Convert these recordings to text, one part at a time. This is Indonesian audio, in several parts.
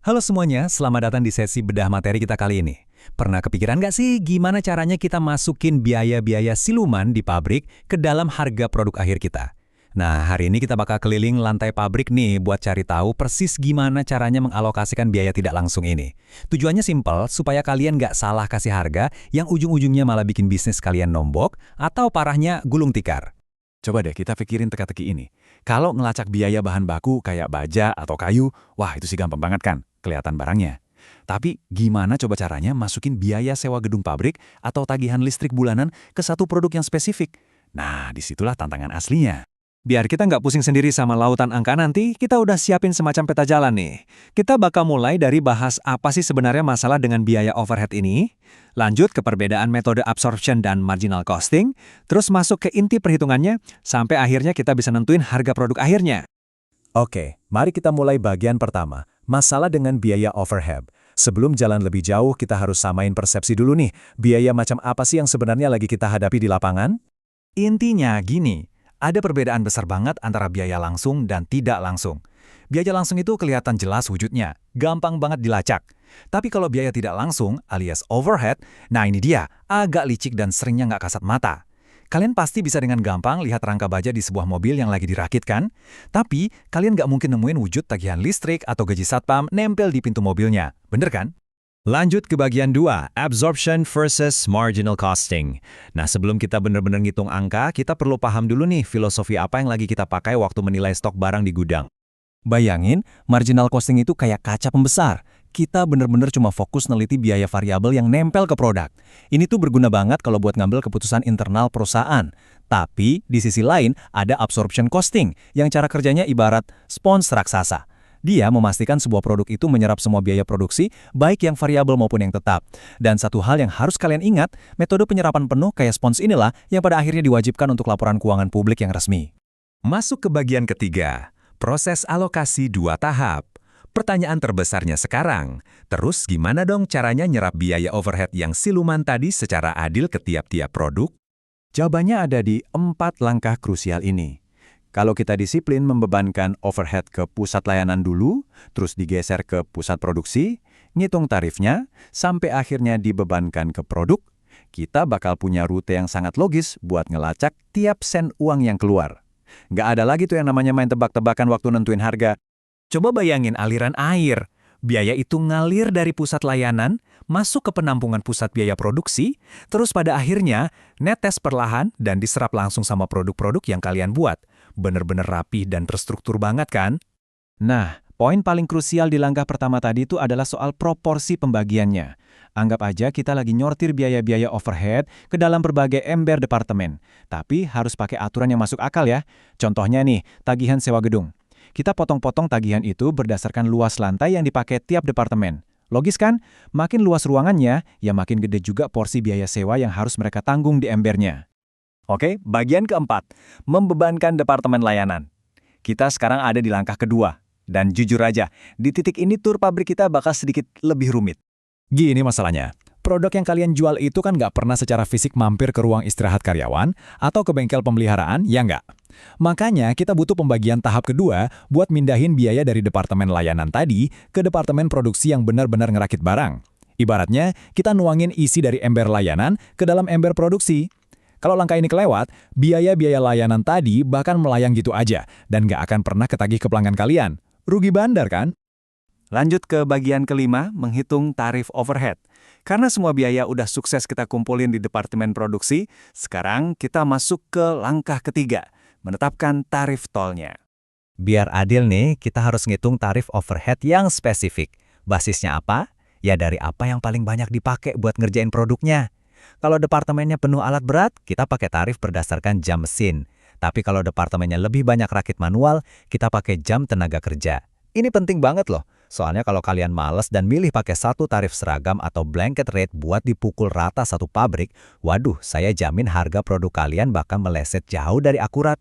Halo semuanya, selamat datang di sesi bedah materi kita kali ini. Pernah kepikiran nggak sih gimana caranya kita masukin biaya-biaya siluman di pabrik ke dalam harga produk akhir kita? Nah, hari ini kita bakal keliling lantai pabrik nih buat cari tahu persis gimana caranya mengalokasikan biaya tidak langsung ini. Tujuannya simpel, supaya kalian nggak salah kasih harga yang ujung-ujungnya malah bikin bisnis kalian nombok atau parahnya gulung tikar. Coba deh kita pikirin teka-teki ini. Kalau ngelacak biaya bahan baku kayak baja atau kayu, wah itu sih gampang banget kan, kelihatan barangnya. Tapi gimana coba caranya masukin biaya sewa gedung pabrik atau tagihan listrik bulanan ke satu produk yang spesifik? Nah, disitulah tantangan aslinya. Biar kita nggak pusing sendiri sama lautan angka nanti, kita udah siapin semacam peta jalan nih. Kita bakal mulai dari bahas apa sih sebenarnya masalah dengan biaya overhead ini, lanjut ke perbedaan metode absorption dan marginal costing, terus masuk ke inti perhitungannya, sampai akhirnya kita bisa nentuin harga produk akhirnya. Oke, mari kita mulai bagian pertama, masalah dengan biaya overhead. Sebelum jalan lebih jauh, kita harus samain persepsi dulu nih, biaya macam apa sih yang sebenarnya lagi kita hadapi di lapangan? Intinya gini, ada perbedaan besar banget antara biaya langsung dan tidak langsung. Biaya langsung itu kelihatan jelas wujudnya, gampang banget dilacak. Tapi kalau biaya tidak langsung, alias overhead, nah ini dia, agak licik dan seringnya nggak kasat mata. Kalian pasti bisa dengan gampang lihat rangka baja di sebuah mobil yang lagi dirakit kan? Tapi, kalian nggak mungkin nemuin wujud tagihan listrik atau gaji satpam nempel di pintu mobilnya. Bener kan? Lanjut ke bagian 2, absorption versus marginal costing. Nah, sebelum kita benar-benar ngitung angka, kita perlu paham dulu nih filosofi apa yang lagi kita pakai waktu menilai stok barang di gudang. Bayangin, marginal costing itu kayak kaca pembesar. Kita benar-benar cuma fokus neliti biaya variabel yang nempel ke produk. Ini tuh berguna banget kalau buat ngambil keputusan internal perusahaan. Tapi, di sisi lain, ada absorption costing, yang cara kerjanya ibarat spons raksasa. Dia memastikan sebuah produk itu menyerap semua biaya produksi, baik yang variabel maupun yang tetap. Dan satu hal yang harus kalian ingat, metode penyerapan penuh kayak spons inilah yang pada akhirnya diwajibkan untuk laporan keuangan publik yang resmi. Masuk ke bagian ketiga, proses alokasi 2 tahap. Pertanyaan terbesarnya sekarang, terus gimana dong caranya nyerap biaya overhead yang siluman tadi secara adil ke tiap-tiap produk? Jawabannya ada di 4 langkah krusial ini. Kalau kita disiplin membebankan overhead ke pusat layanan dulu, terus digeser ke pusat produksi, ngitung tarifnya, sampai akhirnya dibebankan ke produk, kita bakal punya rute yang sangat logis buat ngelacak tiap sen uang yang keluar. Nggak ada lagi tuh yang namanya main tebak-tebakan waktu nentuin harga. Coba bayangin aliran air. Biaya itu ngalir dari pusat layanan, masuk ke penampungan pusat biaya produksi, terus pada akhirnya netes perlahan dan diserap langsung sama produk-produk yang kalian buat. Bener-bener rapih dan terstruktur banget kan? Nah, poin paling krusial di langkah pertama tadi itu adalah soal proporsi pembagiannya. Anggap aja kita lagi nyortir biaya-biaya overhead ke dalam berbagai ember departemen. Tapi harus pakai aturan yang masuk akal ya. Contohnya nih, tagihan sewa gedung. Kita potong-potong tagihan itu berdasarkan luas lantai yang dipakai tiap departemen. Logis kan? Makin luas ruangannya, ya makin gede juga porsi biaya sewa yang harus mereka tanggung di embernya. Oke, bagian keempat, membebankan departemen layanan. Kita sekarang ada di langkah kedua. Dan jujur aja, di titik ini tur pabrik kita bakal sedikit lebih rumit. Gini masalahnya, produk yang kalian jual itu kan nggak pernah secara fisik mampir ke ruang istirahat karyawan atau ke bengkel pemeliharaan, ya nggak? Makanya kita butuh pembagian tahap kedua buat mindahin biaya dari departemen layanan tadi ke departemen produksi yang benar-benar ngerakit barang. Ibaratnya, kita nuangin isi dari ember layanan ke dalam ember produksi. Kalau langkah ini kelewat, biaya-biaya layanan tadi bahkan melayang gitu aja dan nggak akan pernah ketagih ke pelanggan kalian. Rugi bandar kan? Lanjut ke bagian kelima, menghitung tarif overhead. Karena semua biaya udah sukses kita kumpulin di departemen produksi, sekarang kita masuk ke langkah ketiga, menetapkan tarif tolnya. Biar adil nih, kita harus ngitung tarif overhead yang spesifik. Basisnya apa? Ya dari apa yang paling banyak dipakai buat ngerjain produknya. Kalau departemennya penuh alat berat, kita pakai tarif berdasarkan jam mesin. Tapi kalau departemennya lebih banyak rakit manual, kita pakai jam tenaga kerja. Ini penting banget loh. Soalnya kalau kalian males dan milih pakai satu tarif seragam atau blanket rate buat dipukul rata satu pabrik, waduh, saya jamin harga produk kalian bakal meleset jauh dari akurat.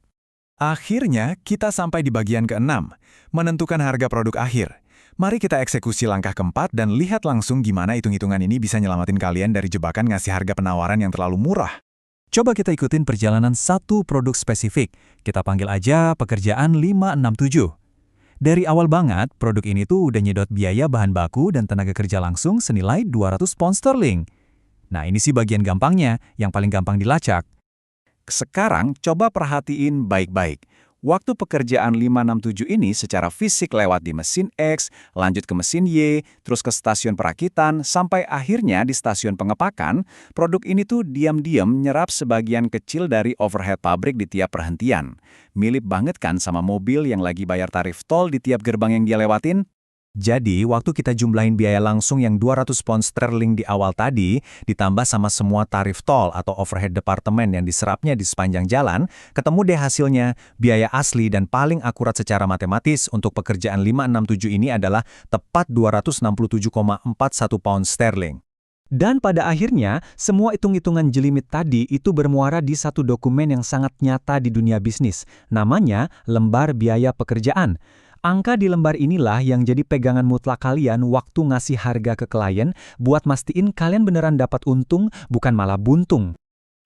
Akhirnya, kita sampai di bagian keenam, menentukan harga produk akhir. Mari kita eksekusi langkah keempat dan lihat langsung gimana hitung-hitungan ini bisa nyelamatin kalian dari jebakan ngasih harga penawaran yang terlalu murah. Coba kita ikutin perjalanan satu produk spesifik. Kita panggil aja pekerjaan 567. Dari awal banget, produk ini tuh udah nyedot biaya bahan baku dan tenaga kerja langsung senilai 200 pound sterling. Nah, ini sih bagian gampangnya, yang paling gampang dilacak. Sekarang, coba perhatiin baik-baik. Waktu pekerjaan 567 ini secara fisik lewat di mesin X, lanjut ke mesin Y, terus ke stasiun perakitan, sampai akhirnya di stasiun pengepakan, produk ini tuh diam-diam nyerap sebagian kecil dari overhead pabrik di tiap perhentian. Mirip banget kan sama mobil yang lagi bayar tarif tol di tiap gerbang yang dia lewatin? Jadi, waktu kita jumlahin biaya langsung yang 200 pound sterling di awal tadi, ditambah sama semua tarif tol atau overhead departemen yang diserapnya di sepanjang jalan, ketemu deh hasilnya, biaya asli dan paling akurat secara matematis untuk pekerjaan 567 ini adalah tepat 267,41 pound sterling. Dan pada akhirnya, semua hitung-hitungan jelimit tadi itu bermuara di satu dokumen yang sangat nyata di dunia bisnis, namanya lembar biaya pekerjaan. Angka di lembar inilah yang jadi pegangan mutlak kalian waktu ngasih harga ke klien buat mastiin kalian beneran dapat untung, bukan malah buntung.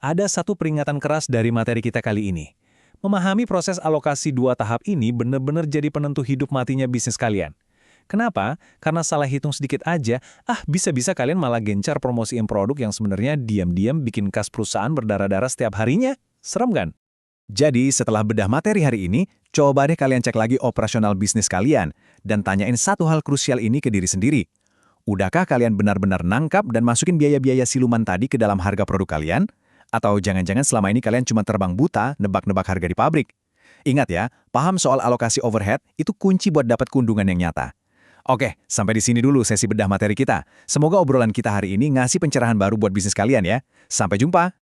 Ada satu peringatan keras dari materi kita kali ini. Memahami proses alokasi 2 tahap ini benar-benar jadi penentu hidup matinya bisnis kalian. Kenapa? Karena salah hitung sedikit aja, bisa-bisa kalian malah gencar promosiin produk yang sebenarnya diam-diam bikin kas perusahaan berdarah-darah setiap harinya. Serem kan? Jadi, setelah bedah materi hari ini, coba deh kalian cek lagi operasional bisnis kalian dan tanyain satu hal krusial ini ke diri sendiri. Udahkah kalian benar-benar nangkap dan masukin biaya-biaya siluman tadi ke dalam harga produk kalian? Atau jangan-jangan selama ini kalian cuma terbang buta nebak-nebak harga di pabrik? Ingat ya, paham soal alokasi overhead itu kunci buat dapat keuntungan yang nyata. Oke, sampai di sini dulu sesi bedah materi kita. Semoga obrolan kita hari ini ngasih pencerahan baru buat bisnis kalian ya. Sampai jumpa!